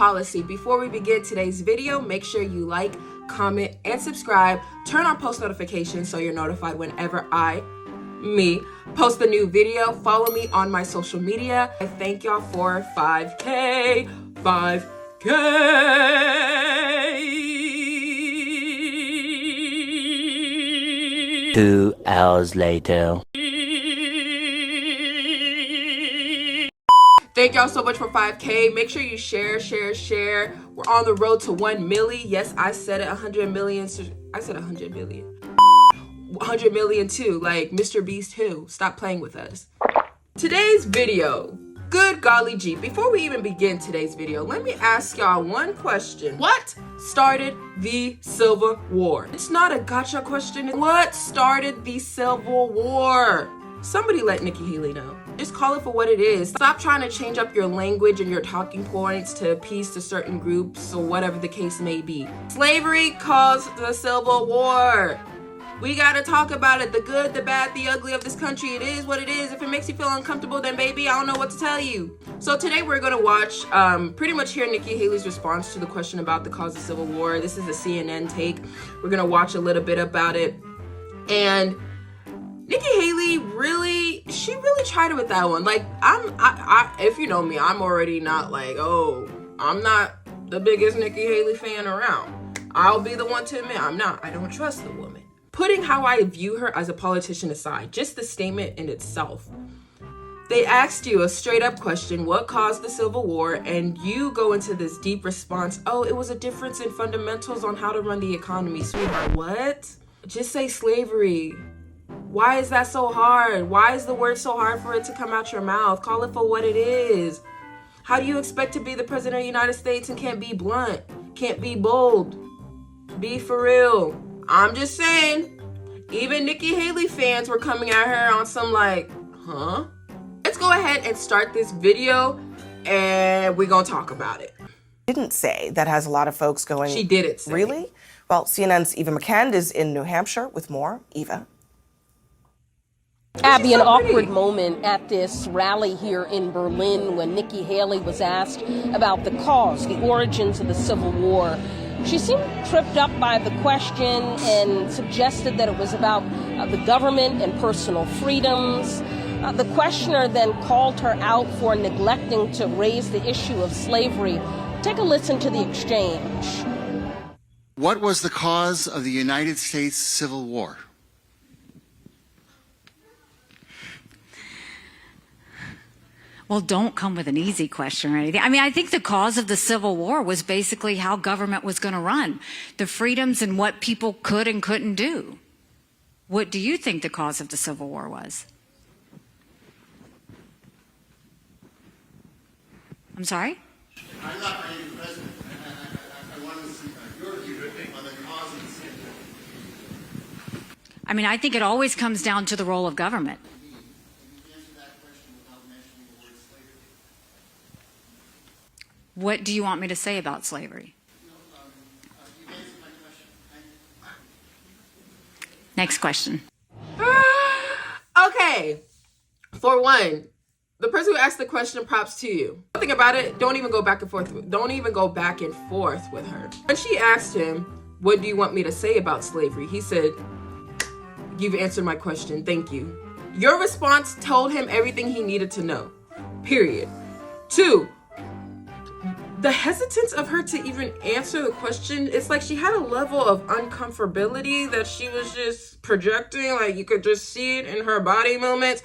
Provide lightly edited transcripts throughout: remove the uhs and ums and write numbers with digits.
policy. Before we begin today's video, make sure you like, comment, and subscribe. Turn on post notifications so you're notified whenever me post a new video. Follow me on my social media. I thank y'all for 5K. 2 hours later. Thank y'all so much for 5K. Make sure you share. We're on the road to 1 million. Yes, I said it, 100 million. I said 100 million. 100 million too, like Mr. Beast who. Stop playing with us. Today's video, good golly gee. Before we even begin today's video, let me ask y'all one question. What started the Civil War? It's not a gotcha question. What started the Civil War? Somebody let Nikki Haley know. Just call it for what it is. Stop trying to change up your language and your talking points to appease to certain groups or whatever the case may be. Slavery caused the Civil War. We gotta talk about it. The good, the bad, the ugly of this country. It is what it is. If it makes you feel uncomfortable, then baby, I don't know what to tell you. So today we're gonna watch, pretty much hear Nikki Haley's response to the question about the cause of Civil War. This is a CNN take. We're gonna watch a little bit about it. And Nikki Haley she really tried it with that one. Like, if you know me, I'm already not like, oh, I'm not the biggest Nikki Haley fan around. I'll be the one to admit I'm not. I don't trust the woman. Putting how I view her as a politician aside, just the statement in itself. They asked you a straight up question, what caused the Civil War? And you go into this deep response, oh, it was a difference in fundamentals on how to run the economy. Sweetheart, what? Just say slavery. Why is that so hard? Why is the word so hard for it to come out your mouth? Call it for what it is. How do you expect to be the president of the United States and can't be blunt, can't be bold? Be for real. I'm just saying, even Nikki Haley fans were coming at her on some like, huh? Let's go ahead and start this video and we're gonna talk about it. Didn't say that has a lot of folks going. She didn't say. Really? Well, CNN's Eva McCann is in New Hampshire with more. Eva. Abby, an awkward moment at this rally here in Berlin when Nikki Haley was asked about the cause, the origins of the Civil War. She seemed tripped up by the question and suggested that it was about the government and personal freedoms. The questioner then called her out for neglecting to raise the issue of slavery. Take a listen to the exchange. What was the cause of the United States Civil War? Well, don't come with an easy question or anything. I mean, I think the cause of the Civil War was basically how government was going to run, the freedoms and what people could and couldn't do. What do you think the cause of the Civil War was? I'm sorry? I'm not ready to president. I want to see your view on the cause of the Civil War. I mean, I think it always comes down to the role of government. What do you want me to say about slavery? Next question. Okay. For one, the person who asked the question, props to you. Think about it. Don't even go back and forth. Don't even go back and forth with her. When she asked him, what do you want me to say about slavery? He said, you've answered my question. Thank you. Your response told him everything he needed to know. Period. 2, the hesitance of her to even answer the question, it's like she had a level of uncomfortability that she was just projecting. Like, you could just see it in her body movements.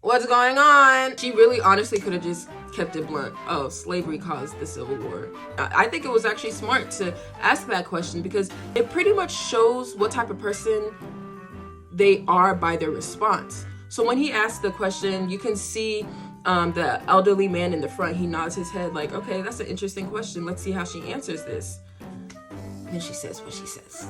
What's going on? She really honestly could have just kept it blunt. Oh, slavery caused the Civil War. I think it was actually smart to ask that question because it pretty much shows what type of person they are by their response. So when he asked the question, you can see the elderly man in the front, he nods his head like, okay, that's an interesting question. Let's see how she answers this. And then she says what she says.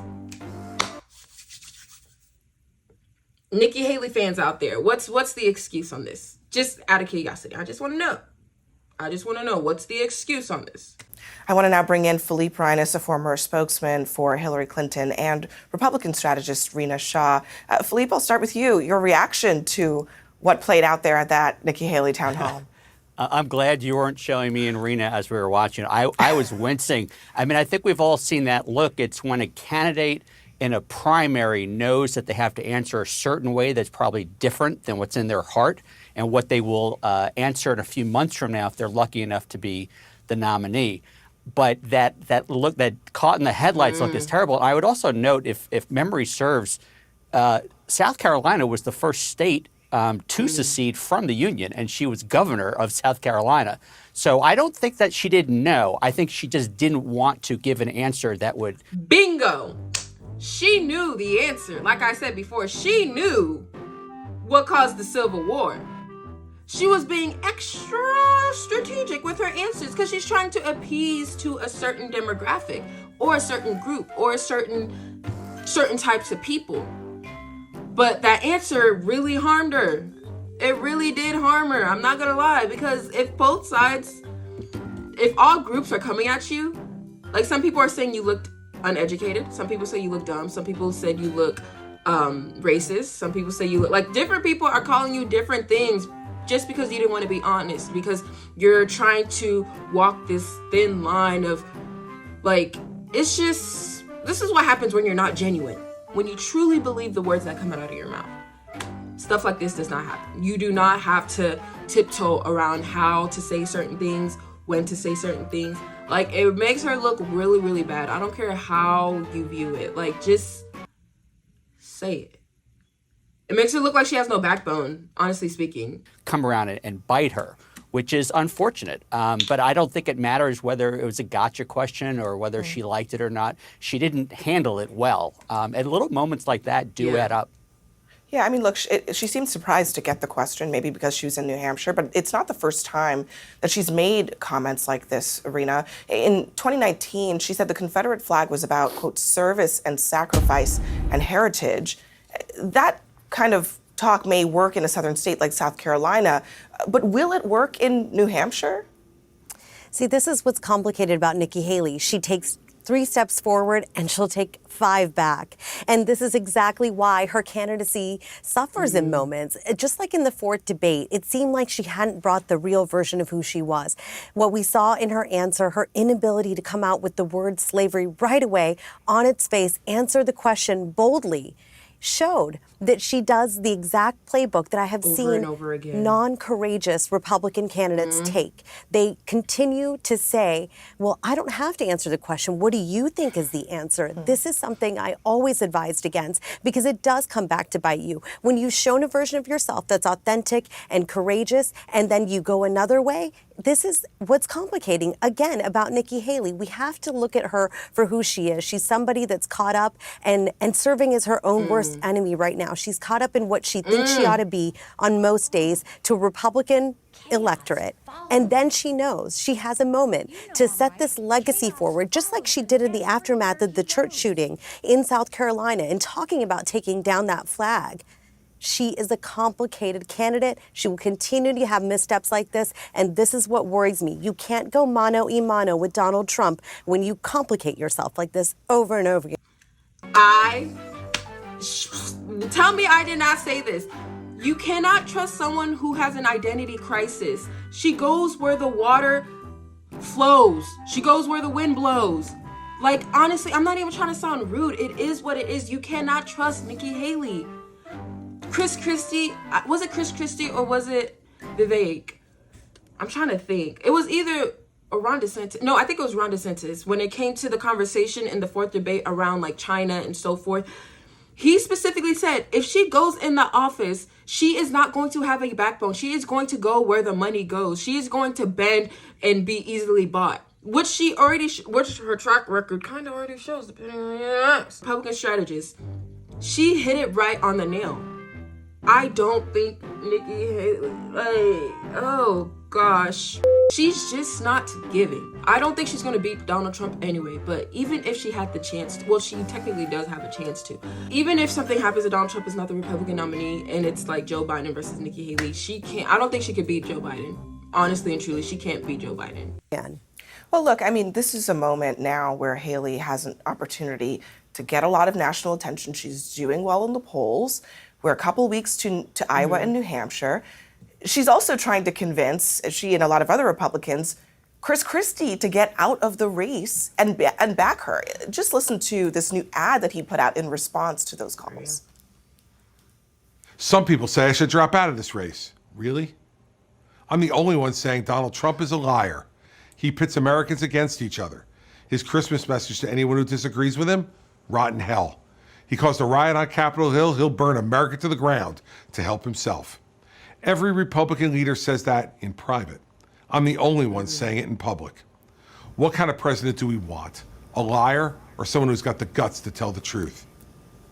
Nikki Haley fans out there, what's the excuse on this? Just out of curiosity. I just want to know. What's the excuse on this? I want to now bring in Philippe Reines, a former spokesman for Hillary Clinton, and Republican strategist Rena Shah. Philippe, I'll start with you. Your reaction to what played out there at that Nikki Haley town hall. I'm glad you weren't showing me and Rena as we were watching. I was wincing. I mean, I think we've all seen that look. It's when a candidate in a primary knows that they have to answer a certain way that's probably different than what's in their heart and what they will answer in a few months from now if they're lucky enough to be the nominee. But that look, that caught in the headlights look is terrible. I would also note, if memory serves, South Carolina was the first state to secede from the Union, and she was governor of South Carolina. So I don't think that she didn't know. I think she just didn't want to give an answer that would... Bingo! She knew the answer. Like I said before, she knew what caused the Civil War. She was being extra strategic with her answers because she's trying to appease to a certain demographic or a certain group or certain types of people. But that answer really harmed her. It really did harm her. I'm not gonna lie, because if both sides, if all groups are coming at you, like some people are saying you looked uneducated, some people say you look dumb, some people said you look racist, some people say you look like different people are calling you different things just because you didn't want to be honest, because you're trying to walk this thin line of like, it's just, this is what happens when you're not genuine. When you truly believe the words that come out of your mouth. Stuff like this does not happen. You do not have to tiptoe around how to say certain things, when to say certain things. Like, it makes her look really, really bad. I don't care how you view it. Like, just say it. It makes her look like she has no backbone, honestly speaking. Come around and bite her, which is unfortunate. But I don't think it matters whether it was a gotcha question or whether she liked it or not. She didn't handle it well. And little moments like that do add up. Yeah, I mean, look, she seemed surprised to get the question, maybe because she was in New Hampshire, but it's not the first time that she's made comments like this, Rena. In 2019, she said the Confederate flag was about, quote, service and sacrifice and heritage. That kind of talk may work in a southern state like South Carolina, but will it work in New Hampshire? See, this is what's complicated about Nikki Haley. She takes 3 steps forward and she'll take 5 back. And this is exactly why her candidacy suffers in moments. Just like in the 4th debate, it seemed like she hadn't brought the real version of who she was. What we saw in her answer, her inability to come out with the word slavery right away on its face, answer the question boldly, showed that she does the exact playbook that I have seen non-courageous Republican candidates take. They continue to say, well, I don't have to answer the question. What do you think is the answer? This is something I always advised against because it does come back to bite you. When you've shown a version of yourself that's authentic and courageous and then you go another way, this is what's complicating, again, about Nikki Haley. We have to look at her for who she is. She's somebody that's caught up and serving as her own worst enemy right now. She's caught up in what she thinks she ought to be on most days to a Republican electorate. And then she knows she has a moment to set this legacy forward, just like she did in the aftermath of the church shooting in South Carolina and talking about taking down that flag. She is a complicated candidate. She will continue to have missteps like this, and this is what worries me. You can't go mano a mano with Donald Trump when you complicate yourself like this over and over again. Tell me I did not say this. You cannot trust someone who has an identity crisis. She goes where the water flows. She goes where the wind blows. Like, honestly, I'm not even trying to sound rude. It is what it is. You cannot trust Nikki Haley. Chris Christie, was it Chris Christie or was it Vivek? I'm trying to think. It was either Ron DeSantis. No, I think it was Ron DeSantis. When it came to the conversation in the 4th debate around like China and so forth, he specifically said if she goes in the office, she is not going to have a backbone. She is going to go where the money goes. She is going to bend and be easily bought. Which she already, which her track record kind of already shows, depending on your Republican strategist. She hit it right on the nail. I don't think Nikki Haley, oh gosh, she's just not giving. I don't think she's gonna beat Donald Trump anyway, but even if she had the chance to, well, she technically does have a chance to. Even if something happens that Donald Trump is not the Republican nominee and it's like Joe Biden versus Nikki Haley, she can't, I don't think she could beat Joe Biden. Honestly and truly, she can't beat Joe Biden. Well, look, I mean, this is a moment now where Haley has an opportunity to get a lot of national attention. She's doing well in the polls. We're a couple weeks to Iowa and New Hampshire. She's also trying to convince, she and a lot of other Republicans, Chris Christie to get out of the race and back her. Just listen to this new ad that he put out in response to those calls. Some people say I should drop out of this race. Really? I'm the only one saying Donald Trump is a liar. He pits Americans against each other. His Christmas message to anyone who disagrees with him? Rotten hell. He caused a riot on Capitol Hill. He'll burn America to the ground to help himself. Every Republican leader says that in private. I'm the only one saying it in public. What kind of president do we want? A liar or someone who's got the guts to tell the truth?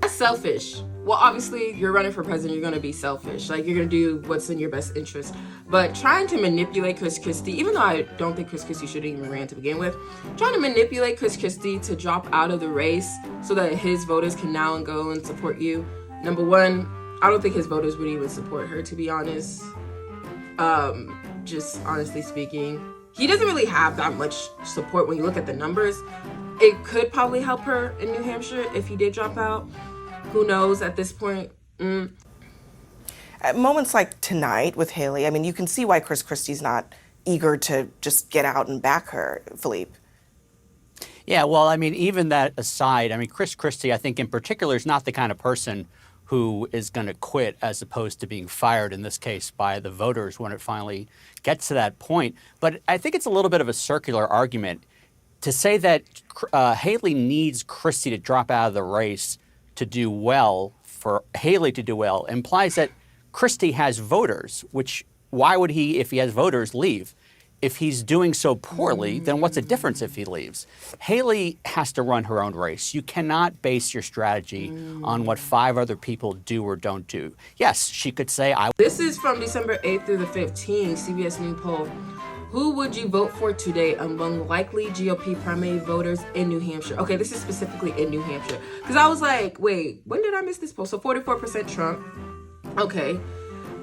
That's selfish. Well, obviously, you're running for president, you're going to be selfish. Like, you're going to do what's in your best interest. But trying to manipulate Chris Christie, even though I don't think Chris Christie should have even ran to begin with, trying to manipulate Chris Christie to drop out of the race so that his voters can now go and support you. Number one, I don't think his voters would even support her, to be honest. Just honestly speaking, he doesn't really have that much support when you look at the numbers. It could probably help her in New Hampshire if he did drop out. Who knows at this point? At moments like tonight with Haley, I mean, you can see why Chris Christie's not eager to just get out and back her, Philippe. Yeah, well, I mean, even that aside, I mean, Chris Christie, I think in particular, is not the kind of person who is going to quit as opposed to being fired, in this case, by the voters when it finally gets to that point. But I think it's a little bit of a circular argument to say that Haley needs Christie to drop out of the race to do well, for Haley to do well, implies that Christie has voters, which why would he, if he has voters, leave? If he's doing so poorly, then what's the difference if he leaves? Haley has to run her own race. You cannot base your strategy on what 5 other people do or don't do. Yes, she could say, This is from December 8th through the 15th, CBS New poll. Who would you vote for today among likely GOP primary voters in New Hampshire? Okay, this is specifically in New Hampshire. Because I was like, wait, when did I miss this poll? So 44% Trump. Okay.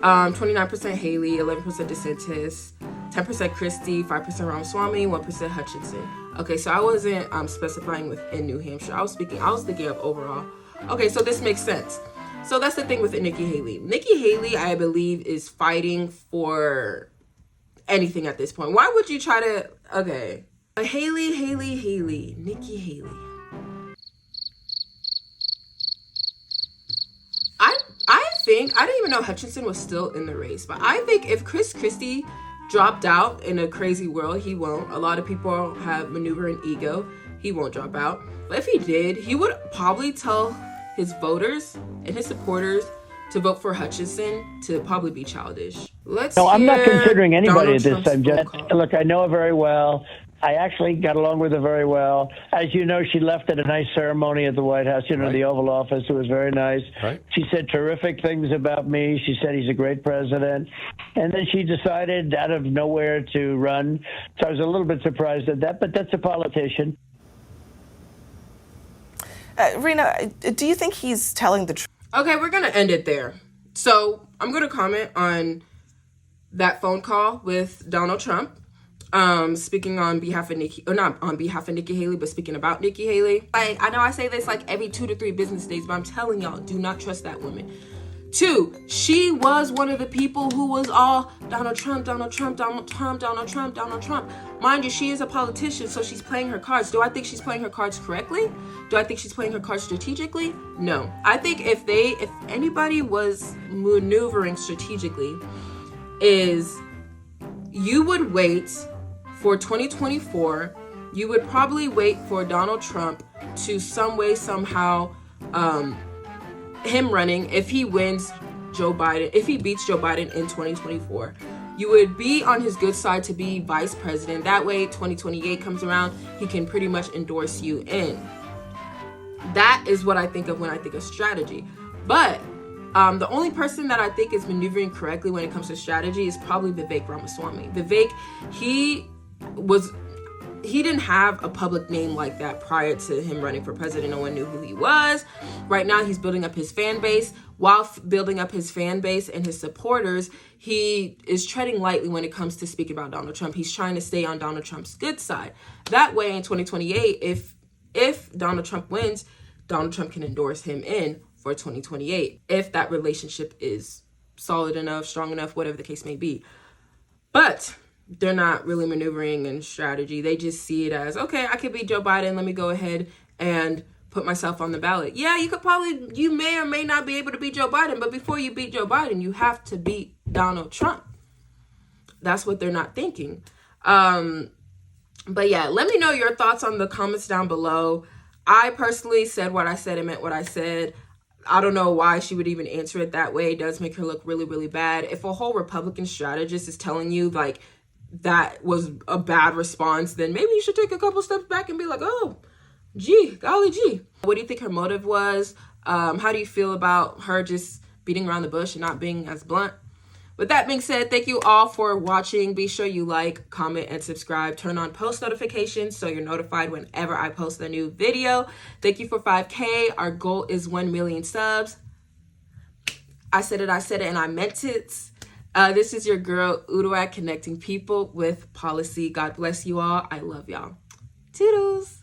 29% Haley, 11% DeSantis, 10% Christie, 5% Ramaswamy, 1% Hutchinson. Okay, so I wasn't specifying within New Hampshire. I was thinking of overall. Okay, so this makes sense. So that's the thing with Nikki Haley. Nikki Haley, I believe, is fighting for anything at this point. Why would you try to... Okay. Haley, Nikki Haley. I didn't even know Hutchinson was still in the race, but I think if Chris Christie dropped out in a crazy world, he won't. A lot of people have maneuver and ego. He won't drop out. But if he did, he would probably tell his voters and his supporters to vote for Hutchinson to probably be childish. No, I'm not considering anybody at this time, Jen. Call. Look, I know her very well. I actually got along with her very well. As you know, she left at a nice ceremony at the White House, the Oval Office. It was very nice. Right. She said terrific things about me. She said he's a great president. And then she decided out of nowhere to run. So I was a little bit surprised at that, but that's a politician. Rena, do you think he's telling the truth? Okay, we're going to end it there. So I'm going to comment on that phone call with Donald Trump. Speaking on behalf of Nikki, or not on behalf of Nikki Haley, but speaking about Nikki Haley. I know I say this like every 2 to 3 business days, but I'm telling y'all, do not trust that woman. 2, she was one of the people who was all Donald Trump. Mind you, she is a politician, so she's playing her cards. Do I think she's playing her cards correctly? Do I think she's playing her cards strategically? No. I think if anybody was maneuvering strategically, is you would wait for 2024, you would probably wait for Donald Trump to some way, somehow, him running, if he wins Joe Biden, if he beats Joe Biden in 2024, you would be on his good side to be vice president. That way, 2028 comes around, he can pretty much endorse you in. That is what I think of when I think of strategy. But the only person that I think is maneuvering correctly when it comes to strategy is probably Vivek Ramaswamy. Vivek, he didn't have a public name like that prior to him running for president. No one knew who he was. Right now, he's building up his fan base. While building up his fan base and his supporters, he is treading lightly when it comes to speaking about Donald Trump. He's trying to stay on Donald Trump's good side. That way, in 2028, if Donald Trump wins, Donald Trump can endorse him in for 2028 if that relationship is solid enough, strong enough, whatever the case may be. But they're not really maneuvering in strategy. They just see it as, okay, I could beat Joe Biden. Let me go ahead and put myself on the ballot. Yeah, you may or may not be able to beat Joe Biden, but before you beat Joe Biden, you have to beat Donald Trump. That's what they're not thinking. But yeah, let me know your thoughts on the comments down below. I personally said what I said and meant what I said. I don't know why she would even answer it that way. It does make her look really, really bad. If a whole Republican strategist is telling you like that was a bad response, then maybe you should take a couple steps back and be like, oh, golly gee. What do you think her motive was? How do you feel about her just beating around the bush and not being as blunt? With that being said, thank you all for watching. Be sure you like, comment, and subscribe. Turn on post notifications so you're notified whenever I post a new video. Thank you for 5K. Our goal is 1 million subs. I said it, and I meant it. This is your girl, Uduak, connecting people with policy. God bless you all. I love y'all. Toodles.